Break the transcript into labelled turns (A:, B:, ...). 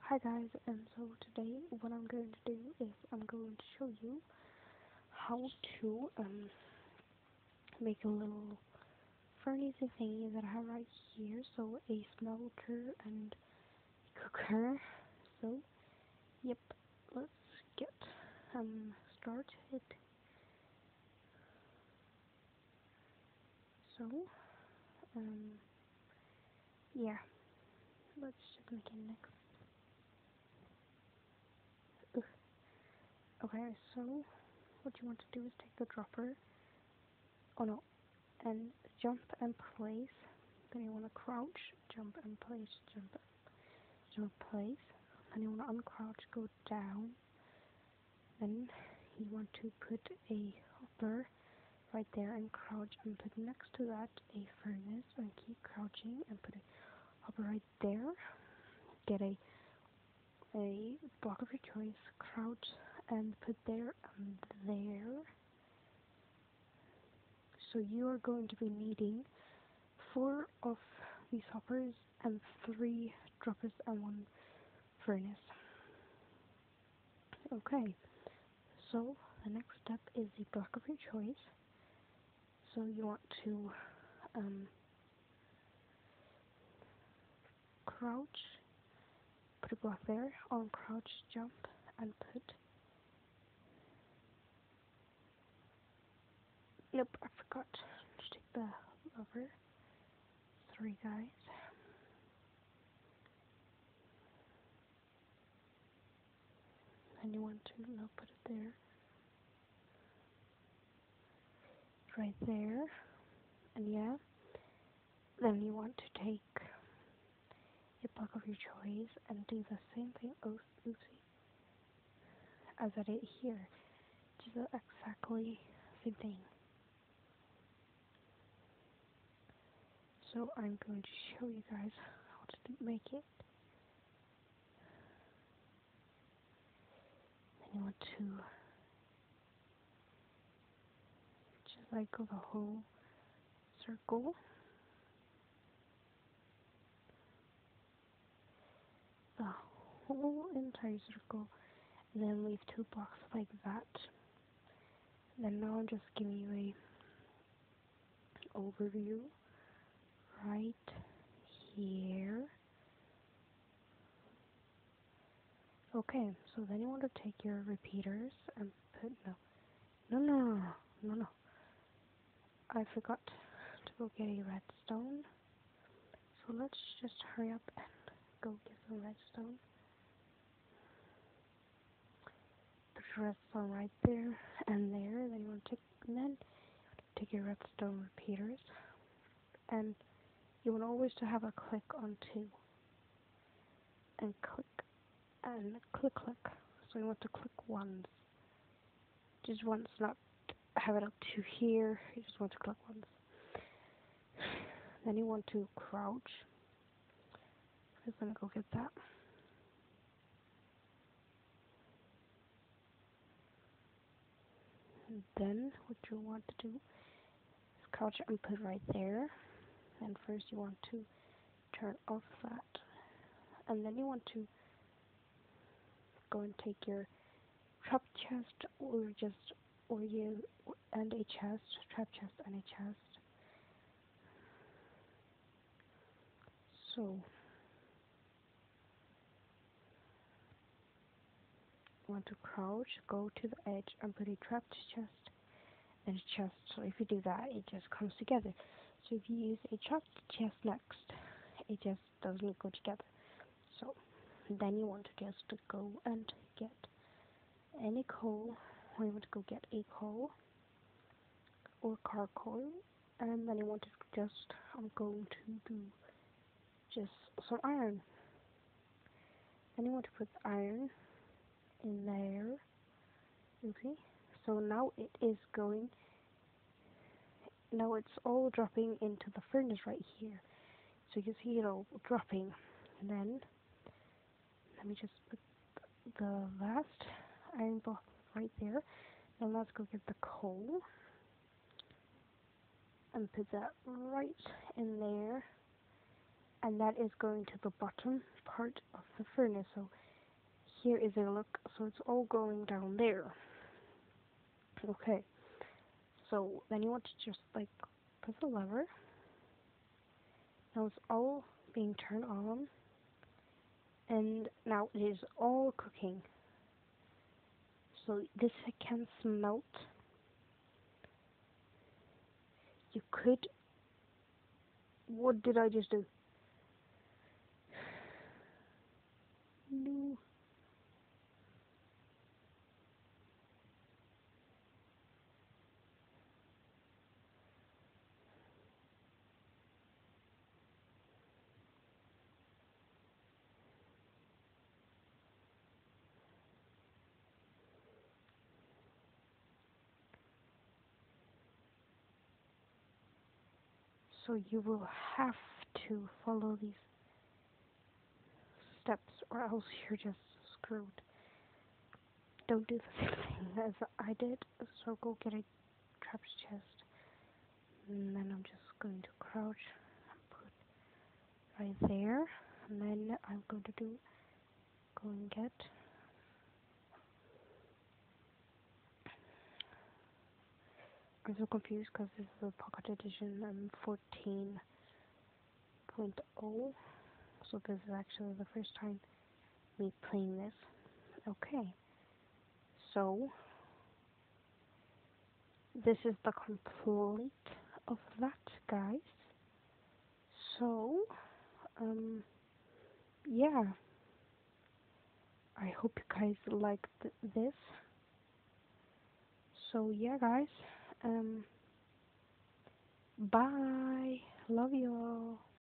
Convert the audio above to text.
A: Hi guys, and so today what I'm going to do is I'm going to show you how to make a little furnace thingy that I have right here. So a smelter and cooker. So yep, let's get started. So yeah, let's just make it next. Okay, so what you want to do is take the dropper. Oh no, and jump and place. Then you want to crouch, jump and place, jump place. Then you want to uncrouch, go down. Then you want to put a hopper right there and crouch and put next to that a furnace and keep crouching and put a hopper right there. Get a block of your choice, crouch and put there and there. So you are going to be needing 4 of these hoppers and 3 droppers and 1 furnace. Okay, so the next step is the block of your choice. So you want to crouch, put a block there, on crouch, jump, and put. Nope, I forgot to take the lever. 3 guys. And you want to now put it there. Right there. And yeah. Then you want to take a block of your choice and do the same thing, as I did here. Just exactly the same thing. So I'm going to show you guys how to make it. Then you want to just like go the whole circle. The whole entire circle. And then leave 2 blocks like that. Then now I'm just giving you a overview right here. Okay, so then you want to take your repeaters and put no. I forgot to go get a redstone. So let's just hurry up and go get some redstone. Put your redstone right there and there. Then you want to take your redstone repeaters, and you want always to have a click on 2, and click and click. So you want to click once, just once, not have it up to here. You just want to click once. Then you want to crouch. I'm gonna go get that. And then what you want to do is crouch and put right there. And first you want to turn off that, and then you want to go and take your trap chest and a chest, trap chest and a chest. So you want to crouch, go to the edge and put a trapped chest and a chest. So if you do that, it just comes together. So if you use a trapped chest next, it just doesn't go together. So then you want to just go and get any coal, or you want to go get a coal or charcoal, and then you want to just, I'm going to do just some iron. Then you want to put the iron in there. Okay, so now it is going, now it's all dropping into the furnace right here. So you can see it all dropping. And then let me just put the last iron block right there. Now let's go get the coal and put that right in there. and that is going to the bottom part of the furnace. So here is a look, so it's all going down there. Okay, so then you want to just like press the lever. Now it's all being turned on, and now it is all cooking. So this can smelt. You could. What did I just do? No. So you will have to follow these steps, or else you're just screwed. Don't do the same thing as I did. So go get a trapped chest, and then I'm just going to crouch and put right there, and then I'm going to go and get. I'm so confused because this is a pocket edition. I'm 14.0, so this is actually the first time me playing this. Okay, so this is the complete of that, guys. So, yeah, I hope you guys liked this. So yeah, guys, bye. Love you all.